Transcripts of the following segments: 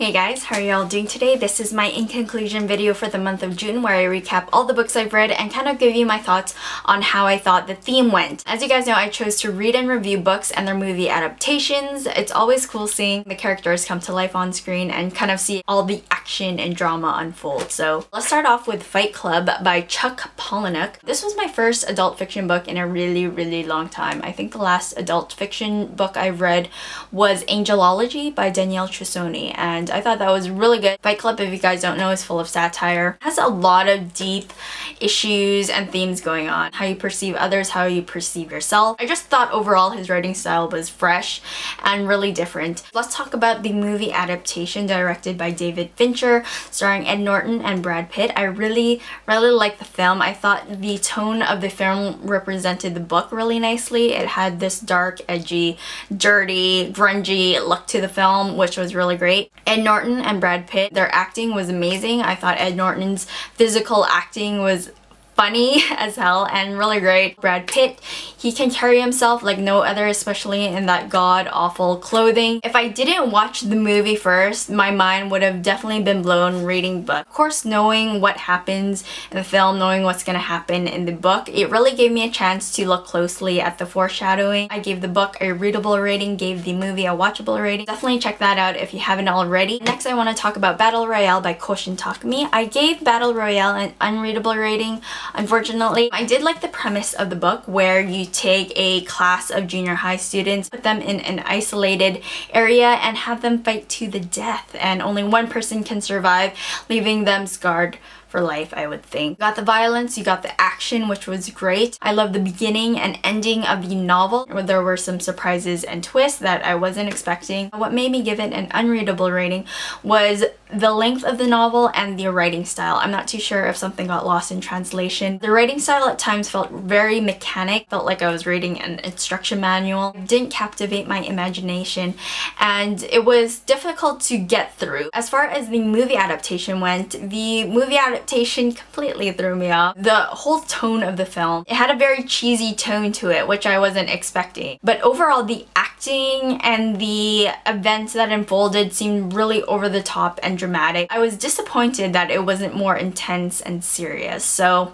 Hey guys, how are y'all doing today? This is my in conclusion video for the month of June where I recap all the books I've read and kind of give you my thoughts on how I thought the theme went. As you guys know, I chose to read and review books and their movie adaptations. It's always cool seeing the characters come to life on screen and kind of see all the action and drama unfold. So let's start off with Fight Club by Chuck Palahniuk. This was my first adult fiction book in a really long time. I think the last adult fiction book I read was Angelology by Danielle Trussoni, and I thought that was really good. Fight Club, if you guys don't know, is full of satire. It has a lot of deep issues and themes going on. How you perceive others, how you perceive yourself. I just thought overall his writing style was fresh and really different. Let's talk about the movie adaptation directed by David Fincher, starring Ed Norton and Brad Pitt. I really liked the film. I thought the tone of the film represented the book really nicely. It had this dark, edgy, dirty, grungy look to the film, which was really great. Ed Norton and Brad Pitt, their acting was amazing. I thought Ed Norton's physical acting was funny as hell and really great. Brad Pitt, he can carry himself like no other, especially in that god-awful clothing. If I didn't watch the movie first, my mind would have definitely been blown reading book. Of course, knowing what happens in the film, knowing what's gonna happen in the book, it really gave me a chance to look closely at the foreshadowing. I gave the book a readable rating, gave the movie a watchable rating. Definitely check that out if you haven't already. Next, I want to talk about Battle Royale by Koshin Takumi. I gave Battle Royale an unreadable rating. Unfortunately, I did like the premise of the book where you take a class of junior high students, put them in an isolated area and have them fight to the death, and only one person can survive, leaving them scarred for life, I would think. You got the violence, you got the action, which was great. I love the beginning and ending of the novel, where there were some surprises and twists that I wasn't expecting. What made me give it an unreadable rating was the length of the novel and the writing style. I'm not too sure if something got lost in translation. The writing style at times felt very mechanic, felt like I was reading an instruction manual. It didn't captivate my imagination and it was difficult to get through. As far as the movie adaptation went, the movie adaptation completely threw me off. The whole tone of the film, it had a very cheesy tone to it, which I wasn't expecting. But overall, the acting and the events that unfolded seemed really over the top and dramatic. I was disappointed that it wasn't more intense and serious, so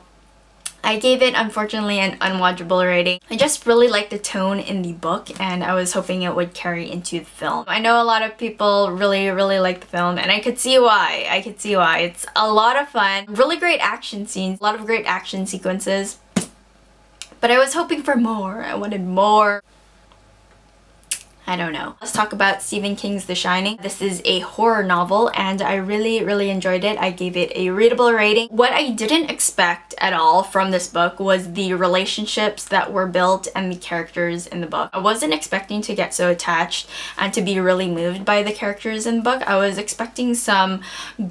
I gave it, unfortunately, an unwatchable rating. I just really liked the tone in the book and I was hoping it would carry into the film. I know a lot of people really like the film and I could see why. It's a lot of fun, really great action scenes, a lot of great action sequences, but I was hoping for more. I wanted more. I don't know. Let's talk about Stephen King's The Shining. This is a horror novel and I really enjoyed it. I gave it a readable rating. What I didn't expect at all from this book was the relationships that were built and the characters in the book. I wasn't expecting to get so attached and to be really moved by the characters in the book. I was expecting some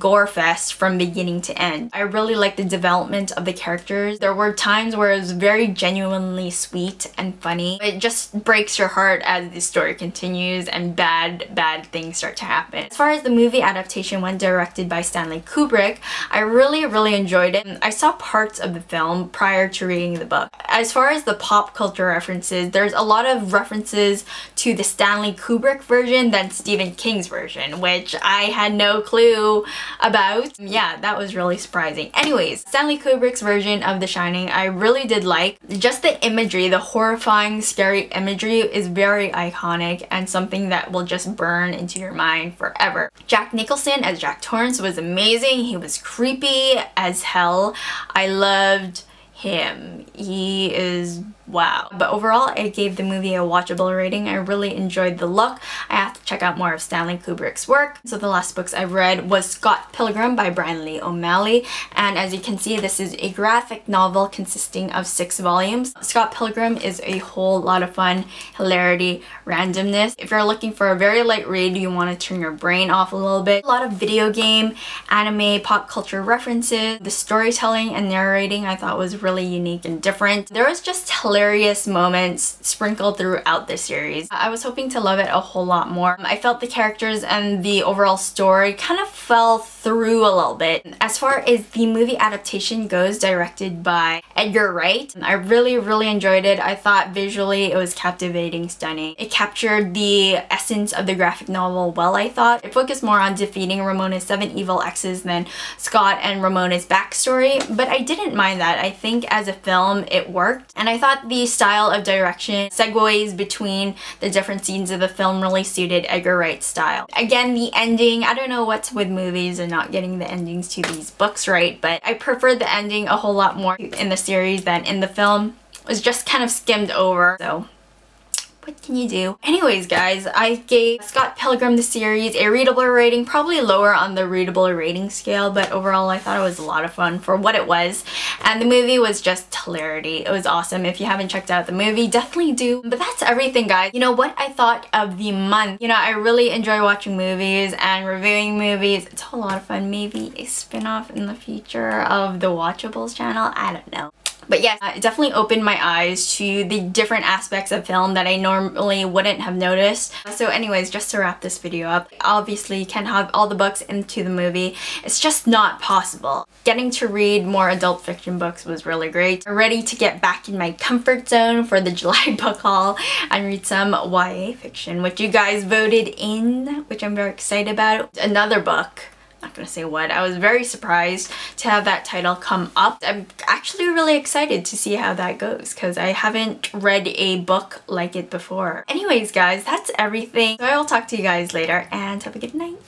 gore fest from beginning to end. I really liked the development of the characters. There were times where it was very genuinely sweet and funny. It just breaks your heart as the story continues and bad things start to happen. As far as the movie adaptation went, directed by Stanley Kubrick, I really enjoyed it. I saw parts of the film prior to reading the book. As far as the pop culture references, there's a lot of references to the Stanley Kubrick version than Stephen King's version, which I had no clue about. Yeah, that was really surprising. Anyways, Stanley Kubrick's version of The Shining I really did like. Just the imagery, the horrifying, scary imagery is very iconic and something that will just burn into your mind forever. Jack Nicholson as Jack Torrance was amazing. He was creepy as hell. I loved him. He is wow. But overall, I gave the movie a watchable rating. I really enjoyed the look. I have to check out more of Stanley Kubrick's work. So the last books I read was Scott Pilgrim by Brian Lee O'Malley. And as you can see, this is a graphic novel consisting of 6 volumes. Scott Pilgrim is a whole lot of fun, hilarity, randomness. If you're looking for a very light read, you want to turn your brain off a little bit. A lot of video game, anime, pop culture references. The storytelling and narrating I thought was really unique and different. There was just hilarious hilarious moments sprinkled throughout the series. I was hoping to love it a whole lot more. I felt the characters and the overall story kind of fell through a little bit. As far as the movie adaptation goes, directed by Edgar Wright, I really enjoyed it. I thought visually it was captivating, stunning. It captured the essence of the graphic novel well, I thought. It focused more on defeating Ramona's 7 evil exes than Scott and Ramona's backstory, but I didn't mind that. I think as a film it worked, and I thought the style of direction, segues between the different scenes of the film really suited Edgar Wright's style. Again, the ending, I don't know what's with movies and not getting the endings to these books right, but I preferred the ending a whole lot more in the series than in the film. It was just kind of skimmed over, so what can you do? Anyways, guys, I gave Scott Pilgrim the series a readable rating, probably lower on the readable rating scale, but overall I thought it was a lot of fun for what it was, and the movie was just hilarity. It was awesome. If you haven't checked out the movie, definitely do. But that's everything, guys. You know what I thought of the month? You know, I really enjoy watching movies and reviewing movies. It's a lot of fun. Maybe a spin-off in the future of the Watchables channel. I don't know. But yes, it definitely opened my eyes to the different aspects of film that I normally wouldn't have noticed. So anyways, just to wrap this video up, obviously you can't have all the books into the movie. It's just not possible. Getting to read more adult fiction books was really great. I'm ready to get back in my comfort zone for the July book haul and read some YA fiction, which you guys voted in, which I'm very excited about. Another book. Not gonna say what. I was very surprised to have that title come up. I'm actually really excited to see how that goes because I haven't read a book like it before. Anyways, guys, that's everything. So I will talk to you guys later and have a good night.